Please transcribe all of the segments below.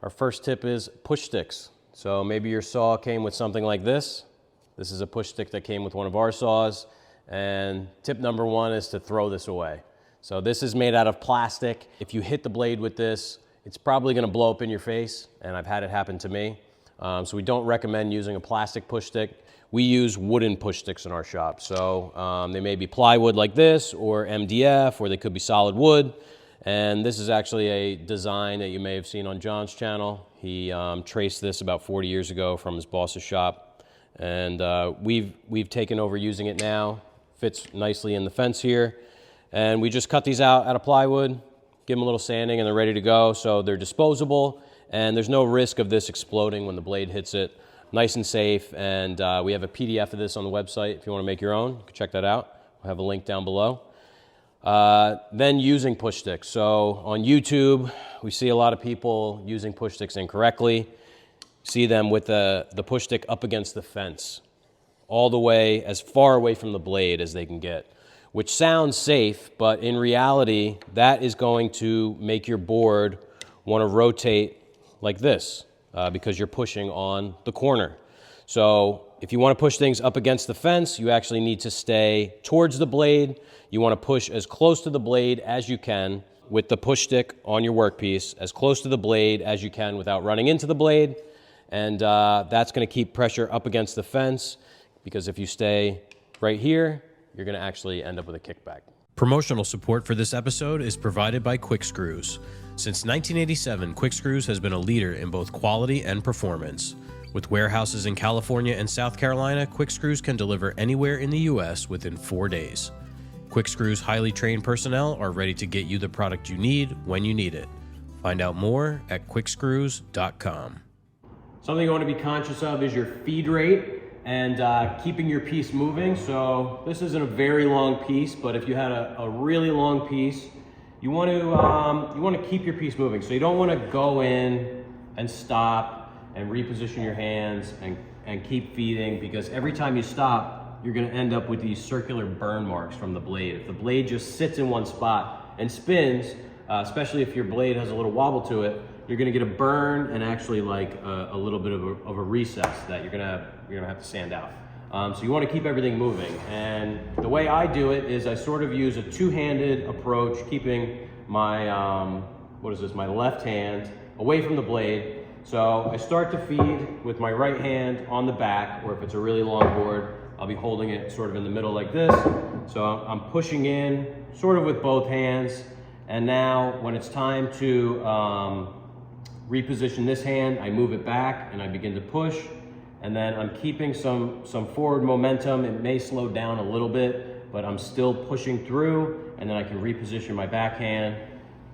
Our first tip is push sticks. So maybe your saw came with something like this. This is a push stick that came with one of our saws. And tip number one is to throw this away. So this is made out of plastic. If you hit the blade with this, it's probably gonna blow up in your face, and I've had it happen to me. So we don't recommend using a plastic push stick. We use wooden push sticks in our shop. So they may be plywood like this, or MDF, or they could be solid wood. And this is actually a design that you may have seen on John's channel. He traced this about 40 years ago from his boss's shop. And we've taken over using it now. Fits nicely in the fence here. And we just cut these out of plywood, give them a little sanding, and they're ready to go. So they're disposable, and there's no risk of this exploding when the blade hits it. Nice and safe, and we have a PDF of this on the website if you want to make your own. You can check that out. We'll have a link down below. Then using push sticks. So on YouTube, we see a lot of people using push sticks incorrectly. See them with the push stick up against the fence, all the way as far away from the blade as they can get, which sounds safe, but in reality, that is going to make your board want to rotate like this because you're pushing on the corner. So if you want to push things up against the fence, you actually need to stay towards the blade. You want to push as close to the blade as you can with the push stick on your workpiece, as close to the blade as you can without running into the blade. And that's going to keep pressure up against the fence, because if you stay right here, you're going to actually end up with a kickback. Promotional support for this episode is provided by Quick Screws. Since 1987, Quick Screws has been a leader in both quality and performance. With warehouses in California and South Carolina, Quick Screws can deliver anywhere in the U.S. within 4 days. Quick Screws' highly trained personnel are ready to get you the product you need when you need it. Find out more at quickscrews.com. Something you want to be conscious of is your feed rate and keeping your piece moving. So this isn't a very long piece, but if you had a really long piece, you want to keep your piece moving. So you don't want to go in and stop and reposition your hands and keep feeding, because every time you stop, you're going to end up with these circular burn marks from the blade. If the blade just sits in one spot and spins, especially if your blade has a little wobble to it, you're going to get a burn and actually like a little bit of a recess that you're gonna have to sand out. So you want to keep everything moving. And the way I do it is I sort of use a two-handed approach, keeping my my left hand away from the blade. So I start to feed with my right hand on the back, or if it's a really long board, I'll be holding it sort of in the middle like this. So I'm pushing in sort of with both hands. And now when it's time to reposition this hand, I move it back and I begin to push. And then I'm keeping some forward momentum. It may slow down a little bit, but I'm still pushing through. And then I can reposition my back hand,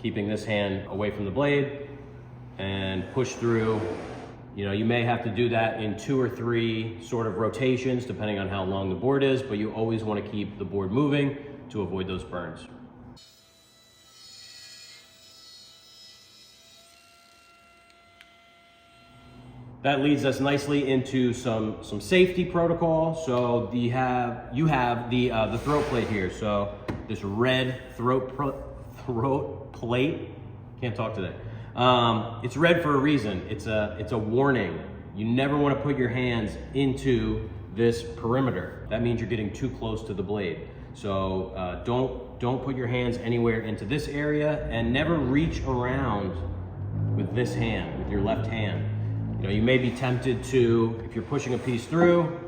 keeping this hand away from the blade, and push through. You know, you may have to do that in 2 or 3 sort of rotations, depending on how long the board is, but you always want to keep the board moving to avoid those burns. That leads us nicely into some safety protocol. So you have the throat plate here. So this red throat plate, can't talk today. It's red for a reason. It's a warning. You never want to put your hands into this perimeter. That means you're getting too close to the blade. So don't put your hands anywhere into this area, and never reach around with this hand, with your left hand. You know, you may be tempted to, if you're pushing a piece through,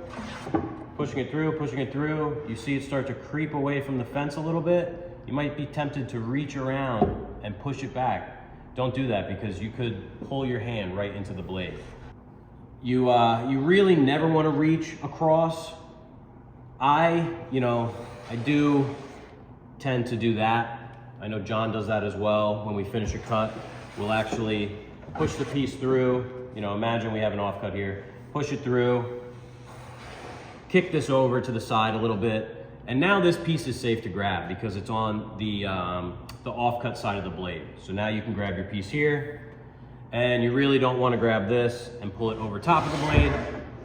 pushing it through, you see it start to creep away from the fence a little bit, you might be tempted to reach around and push it back. Don't do that, because you could pull your hand right into the blade. You really never want to reach across. I do tend to do that. I know John does that as well. When we finish a cut, we'll actually push the piece through. You know, imagine we have an offcut here. Push it through, kick this over to the side a little bit, and now this piece is safe to grab because it's on the offcut side of the blade. So now you can grab your piece here, and you really don't want to grab this and pull it over top of the blade.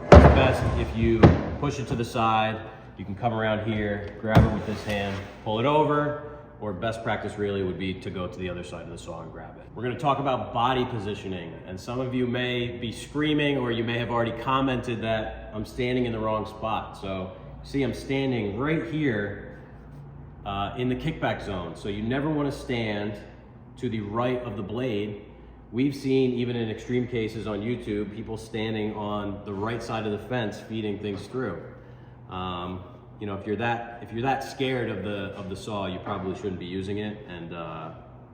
It's best if you push it to the side. You can come around here, grab it with this hand, pull it over, or best practice really would be to go to the other side of the saw and grab it. We're gonna talk about body positioning, and some of you may be screaming, or you may have already commented that I'm standing in the wrong spot. So see, I'm standing right here in the kickback zone. So you never wanna stand to the right of the blade. We've seen, even in extreme cases on YouTube, people standing on the right side of the fence feeding things through. You know, if you're that scared of the saw, you probably shouldn't be using it, and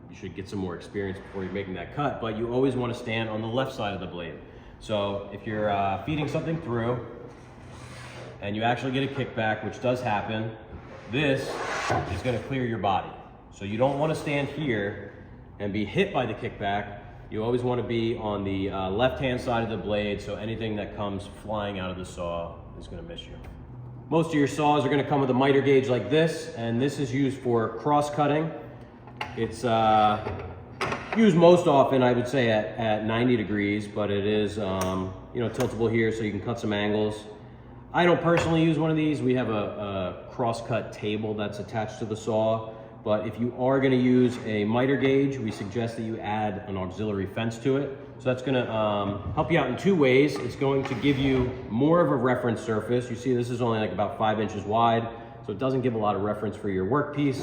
you should get some more experience before you're making that cut. But you always want to stand on the left side of the blade. So if you're feeding something through and you actually get a kickback, which does happen, this is going to clear your body. So you don't want to stand here and be hit by the kickback. You always want to be on the left-hand side of the blade, so anything that comes flying out of the saw is going to miss you. Most of your saws are going to come with a miter gauge like this, and this is used for cross-cutting. It's used most often, I would say, at 90 degrees, but it is you know, tiltable here so you can cut some angles. I don't personally use one of these. We have a cross-cut table that's attached to the saw, but if you are going to use a miter gauge, we suggest that you add an auxiliary fence to it. So that's going to help you out in two ways. It's going to give you more of a reference surface. You see, this is only like about 5 inches wide, so it doesn't give a lot of reference for your workpiece.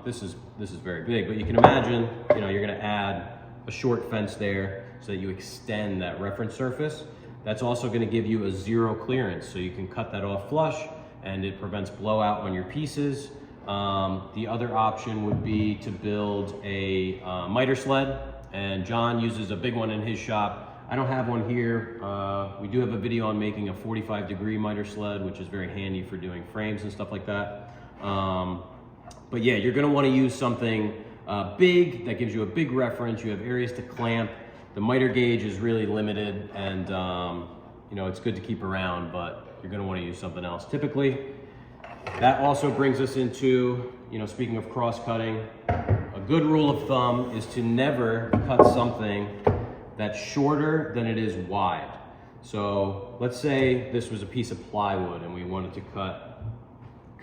This is very big, but you can imagine, you know, you're going to add a short fence there so that you extend that reference surface. That's also going to give you a zero clearance, so you can cut that off flush, and it prevents blowout on your pieces. The other option would be to build a miter sled, and John uses a big one in his shop. I don't have one here. We do have a video on making a 45-degree miter sled, which is very handy for doing frames and stuff like that. But yeah, you're gonna wanna use something big that gives you a big reference. You have areas to clamp. The miter gauge is really limited, and you know, it's good to keep around, but you're gonna wanna use something else. Typically, that also brings us into, you know, speaking of cross-cutting, a good rule of thumb is to never cut something that's shorter than it is wide. So let's say this was a piece of plywood and we wanted to cut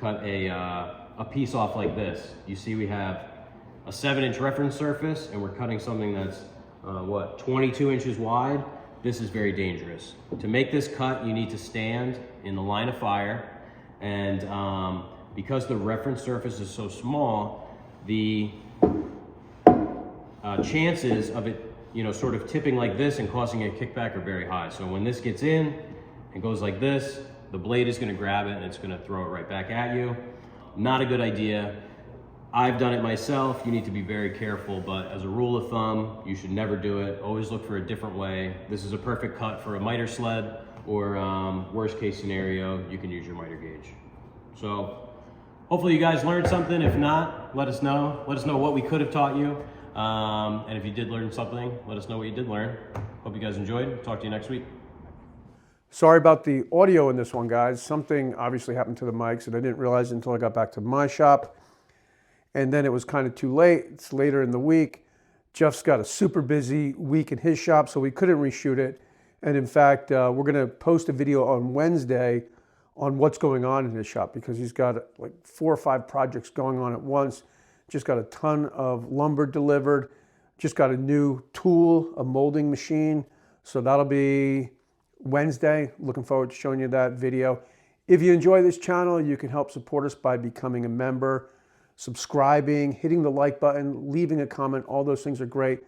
a piece off like this. You see, we have a 7-inch reference surface, and we're cutting something that's 22 inches wide. This is very dangerous. To make this cut, you need to stand in the line of fire, and because the reference surface is so small, the chances of it, you know, sort of tipping like this and causing a kickback are very high. So when this gets in and goes like this, the blade is going to grab it and it's going to throw it right back at you. Not a good idea. I've done it myself. You need to be very careful, but as a rule of thumb, you should never do it. Always look for a different way. This is a perfect cut for a miter sled, or worst case scenario, you can use your miter gauge. So hopefully you guys learned something. If not, let us know. Let us know what we could have taught you. And if you did learn something, let us know what you did learn. Hope you guys enjoyed. Talk to you next week. Sorry about the audio in this one, guys. Something obviously happened to the mics, and I didn't realize it until I got back to my shop. And then it was kind of too late. It's later in the week. Jeff's got a super busy week in his shop, so we couldn't reshoot it. And in fact, we're going to post a video on Wednesday on what's going on in his shop, because he's got like 4 or 5 projects going on at once. Just got a ton of lumber delivered. Just got a new tool, a molding machine. So that'll be Wednesday. Looking forward to showing you that video. If you enjoy this channel, you can help support us by becoming a member, subscribing, hitting the like button, leaving a comment. All those things are great.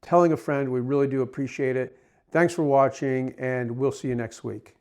Telling a friend, we really do appreciate it. Thanks for watching, and we'll see you next week.